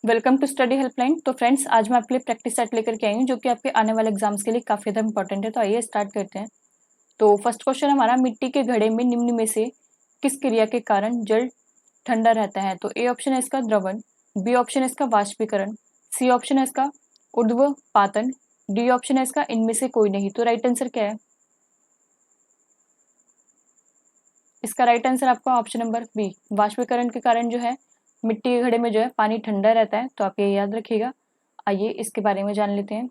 Welcome to study helpline. तो friends, आज मैं आपके लिए प्रैक्टिस सेट लेकर के आई हूँ जो कि आपके आने वाले एग्जाम्स के लिए काफ़ी ज़्यादा इंपॉर्टेंट है। तो आइए स्टार्ट करते हैं। तो फर्स्ट क्वेश्चन हमारा, मिट्टी के घड़े में निम्न में से किस क्रिया के कारण जल ठंडा रहता है? तो ए ऑप्शन है इसका द्रवण, बी ऑप्शन है इसका वाष्पीकरण, सी ऑप्शन है इसका ऊर्ध्वपातन, डी ऑप्शन है इसका इनमें से कोई नहीं। तो राइट आंसर क्या है? इसका राइट आंसर आपका ऑप्शन नंबर बी, वाष्पीकरण के कारण जो है मिट्टी के घड़े में जो है पानी ठंडा रहता है। तो आप ये याद रखिएगा। आइए इसके बारे में जान लेते हैं।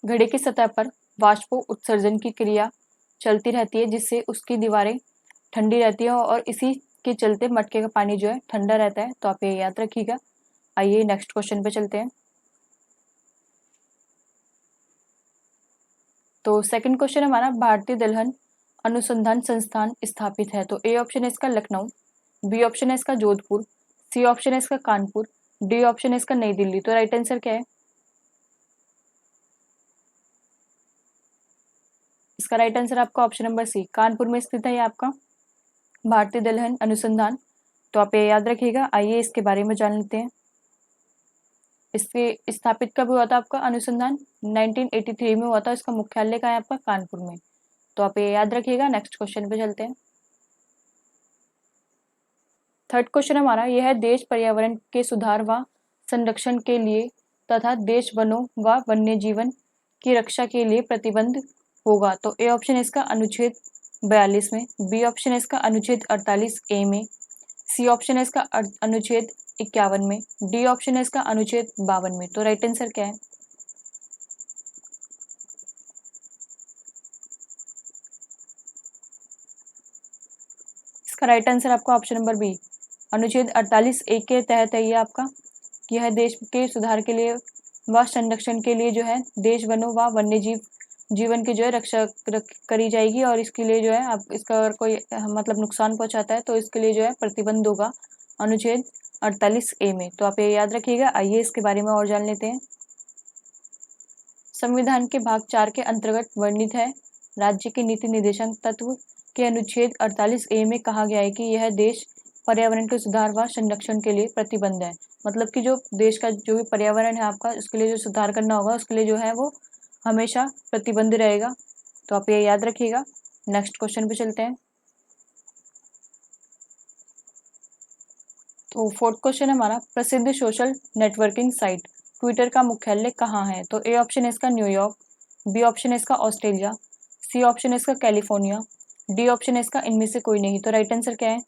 घड़े की सतह पर वाष्प उत्सर्जन की क्रिया चलती रहती है जिससे उसकी दीवारें ठंडी रहती है और इसी के चलते मटके का पानी जो है ठंडा रहता है। तो आप ये याद रखिएगा। आइए नेक्स्ट क्वेश्चन पे चलते हैं। तो सेकंड क्वेश्चन हमारा, भारतीय दलहन अनुसंधान संस्थान स्थापित है? तो ए ऑप्शन है इसका लखनऊ, बी ऑप्शन है इसका जोधपुर, सी ऑप्शन है इसका कानपुर, डी ऑप्शन है इसका नई दिल्ली। तो राइट आंसर क्या है? इसका राइट आंसर आपका ऑप्शन नंबर सी, कानपुर में स्थित है ये आपका भारतीय दलहन अनुसंधान। तो आप ये याद रखिएगा। आइए इसके बारे में जान लेते हैं। इसके स्थापित कब हुआ था आपका अनुसंधान? 1983 में हुआ था। इसका मुख्यालय कहाँ है आपका? कानपुर में। तो आप ये याद रखिएगा। नेक्स्ट क्वेश्चन पे चलते हैं। थर्ड क्वेश्चन हमारा यह है, देश पर्यावरण के सुधार व संरक्षण के लिए तथा देश वनों व वन्य जीवन की रक्षा के लिए प्रतिबंध होगा। तो ए ऑप्शन है इसका अनुच्छेद 42 में, बी ऑप्शन है इसका अनुच्छेद 48 ए में, सी ऑप्शन है इसका अनुच्छेद 51 में, डी ऑप्शन है इसका अनुच्छेद 52 में। तो राइट आंसर क्या है? इसका राइट आंसर आपका ऑप्शन नंबर बी, अनुच्छेद 48 ए के तहत है ये आपका। यह देश के सुधार के लिए व संरक्षण के लिए जो है देश वनों व वन्य जीवन की जो है रक्षा करी जाएगी और इसके लिए जो है आप इसका अगर कोई मतलब नुकसान पहुंचाता है तो इसके लिए जो है प्रतिबंध होगा अनुच्छेद 48 ए में। तो आप ये याद रखिएगा। आइए इसके बारे में और जान लेते हैं। संविधान के भाग 4 के अंतर्गत वर्णित है, राज्य के नीति निर्देशक तत्व के अनुच्छेद 48 ए में कहा गया है कि यह देश पर्यावरण के सुधार व संरक्षण के लिए प्रतिबद्ध है। मतलब कि जो देश का जो भी पर्यावरण है आपका, उसके लिए जो सुधार करना होगा उसके लिए जो है वो हमेशा प्रतिबद्ध रहेगा। तो आप ये याद रखिएगा। नेक्स्ट क्वेश्चन पे चलते हैं। तो फोर्थ क्वेश्चन हमारा, प्रसिद्ध सोशल नेटवर्किंग साइट ट्विटर का मुख्यालय कहाँ है? तो ए ऑप्शन है इसका न्यूयॉर्क, बी ऑप्शन है इसका ऑस्ट्रेलिया, सी ऑप्शन है इसका कैलिफोर्निया, डी ऑप्शन है इसका इनमें से कोई नहीं। तो राइट आंसर क्या है?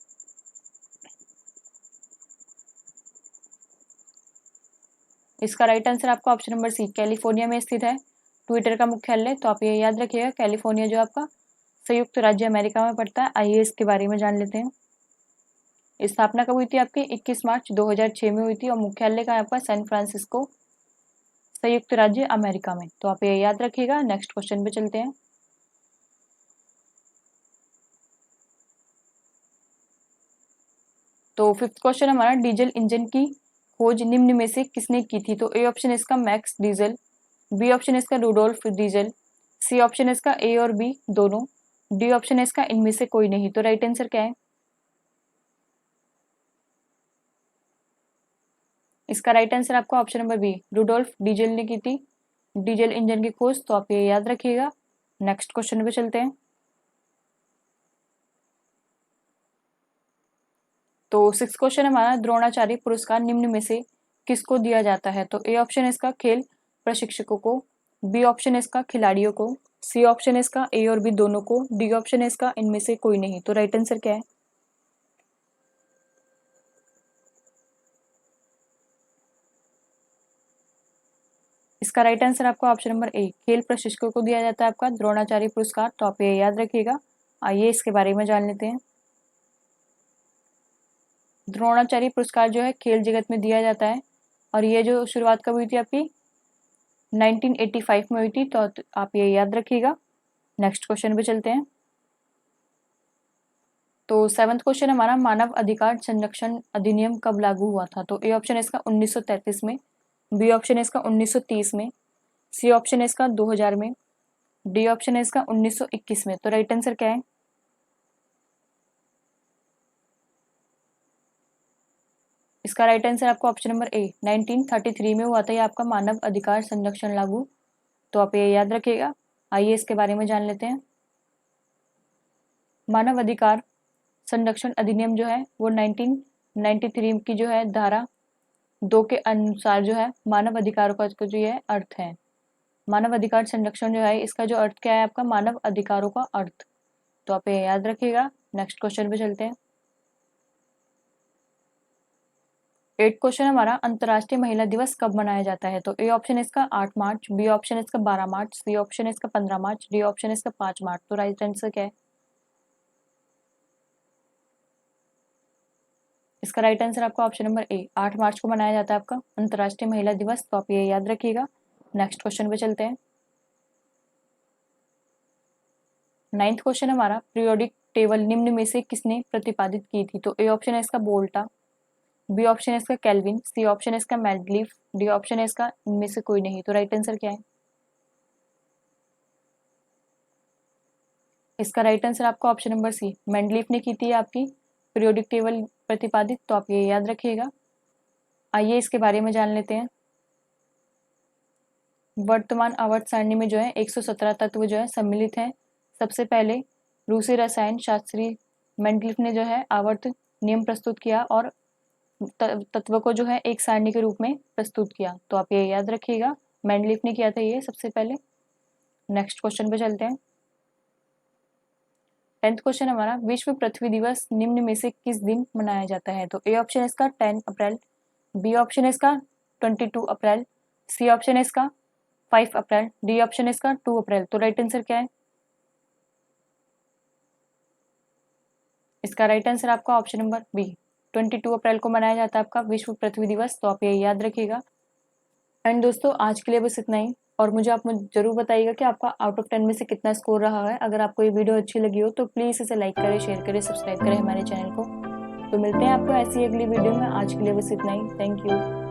इसका राइट आंसर आपका ऑप्शन नंबर सी, कैलिफोर्निया में स्थित है ट्विटर का मुख्यालय। तो आप ये याद रखिएगा, कैलिफोर्निया जो आपका संयुक्त राज्य अमेरिका में पड़ता है। आइए इसके बारे में जान लेते हैं। स्थापना कब हुई थी आपकी? 21 मार्च 2006 में हुई थी और मुख्यालय का आपका सैन फ्रांसिस्को, संयुक्त राज्य अमेरिका में। तो आप ये याद रखिएगा। नेक्स्ट क्वेश्चन पे चलते हैं। तो फिफ्थ क्वेश्चन हमारा, डीजल इंजन की खोज निम्न में से किसने की थी? तो ए ऑप्शन इसका मैक्स डीजल, बी ऑप्शन इसका रूडोल्फ डीजल, सी ऑप्शन इसका ए और बी दोनों, डी ऑप्शन इसका इनमें से कोई नहीं। तो राइट आंसर क्या है? इसका राइट आंसर आपका option number B, Rudolf Diesel ने की थी डीजल इंजन की खोज। तो आप ये याद रखिएगा। नेक्स्ट क्वेश्चन पे चलते हैं। तो सिक्स क्वेश्चन हमारा, द्रोणाचार्य पुरस्कार निम्न में से किसको दिया जाता है? तो ए ऑप्शन है इसका खेल प्रशिक्षकों को, बी ऑप्शन है इसका खिलाड़ियों को, सी ऑप्शन है इसका ए और बी दोनों को, डी ऑप्शन है इसका इनमें से कोई नहीं। तो राइट आंसर क्या है? इसका राइट आंसर आपका ऑप्शन नंबर ए, खेल प्रशिक्षकों को दिया जाता है आपका द्रोणाचार्य पुरस्कार। तो आप ये याद रखिएगा। आइए इसके बारे में जान लेते हैं। द्रोणाचार्य पुरस्कार जो है खेल जगत में दिया जाता है और ये जो शुरुआत कब हुई थी आपकी? 1985 में हुई थी। तो आप ये याद रखिएगा। नेक्स्ट क्वेश्चन पे चलते हैं। तो सेवंथ क्वेश्चन हमारा, मानव अधिकार संरक्षण अधिनियम कब लागू हुआ था? तो ए ऑप्शन है इसका 1933 में, बी ऑप्शन है इसका 1930 में, सी ऑप्शन है इसका 2000 में, डी ऑप्शन है इसका 1921 में। तो राइट आंसर क्या है? इसका राइट आंसर आपको ऑप्शन नंबर ए 1933 में हुआ था ये आपका मानव अधिकार संरक्षण लागू। तो आप ये याद रखिएगा। आइए इसके बारे में जान लेते हैं। मानव अधिकार संरक्षण अधिनियम जो है वो 1993 की जो है धारा 2 के अनुसार जो है मानव अधिकारों का जो ये अर्थ है। मानव अधिकार संरक्षण जो है इसका जो अर्थ क्या है आपका, मानव अधिकारों का अर्थ। तो आप ये याद रखिएगा। नेक्स्ट क्वेश्चन पे चलते हैं। 8 क्वेश्चन हमारा, अंतर्राष्ट्रीय महिला दिवस कब मनाया जाता है? तो ए ऑप्शन है इसका 8 मार्च, बी ऑप्शन है इसका 12 मार्च, सी ऑप्शन है इसका 15 मार्च, डी ऑप्शन है इसका 5 मार्च। तो राइट आंसर क्या है? इसका राइट आंसर आपका ऑप्शन नंबर ए 8 मार्च को मनाया जाता है आपका अंतर्राष्ट्रीय महिला दिवस। तो आप ये याद रखिएगा। नेक्स्ट क्वेश्चन पे चलते हैं। 9th क्वेश्चन हमारा, पीरियोडिक टेबल निम्न में से किसने प्रतिपादित की थी? तो ए ऑप्शन है इसका वोल्टा, बी ऑप्शन है इसका केल्विन, सी ऑप्शन है इसका मेंडलीफ, डी ऑप्शन है इसका इनमें से कोई नहीं। तो राइट आंसर क्या है? इसका राइट आंसर आपका ऑप्शन नंबर सी मेंडलीफ ने की थी आपकी पीरियोडिक टेबल प्रतिपादित। तो आप ये याद रखिएगा। आइए इसके बारे में जान लेते हैं। वर्तमान आवर्त सारणी में जो है 117 तत्व जो है सम्मिलित हैं। सबसे पहले रूसी रसायन शास्त्री मेंडलीफ ने जो है आवर्त नियम प्रस्तुत किया और तत्व को जो है एक सारणी के रूप में प्रस्तुत किया। तो आप ये याद रखिएगा, मेंडलीफ ने किया था ये सबसे पहले। नेक्स्ट क्वेश्चन पे चलते हैं। 10th क्वेश्चन हमारा, विश्व पृथ्वी दिवस निम्न में से किस दिन मनाया जाता है? तो ए ऑप्शन है इसका 10 अप्रैल, बी ऑप्शन है इसका 22 अप्रैल, सी ऑप्शन है इसका 5 अप्रैल, डी ऑप्शन है इसका 2 अप्रैल। तो राइट आंसर क्या है? इसका राइट आंसर आपका ऑप्शन नंबर बी 22 अप्रैल को मनाया जाता है आपका विश्व पृथ्वी दिवस। तो आप ये याद रखिएगा। एंड दोस्तों आज के लिए बस इतना ही। और मुझे आप जरूर बताइएगा कि आपका आउट ऑफ 10 में से कितना स्कोर रहा है। अगर आपको ये वीडियो अच्छी लगी हो तो प्लीज़ इसे लाइक करें, शेयर करें, सब्सक्राइब करें हमारे चैनल को। तो मिलते हैं आपको ऐसी अगली वीडियो में। आज के लिए बस इतना ही। Thank you.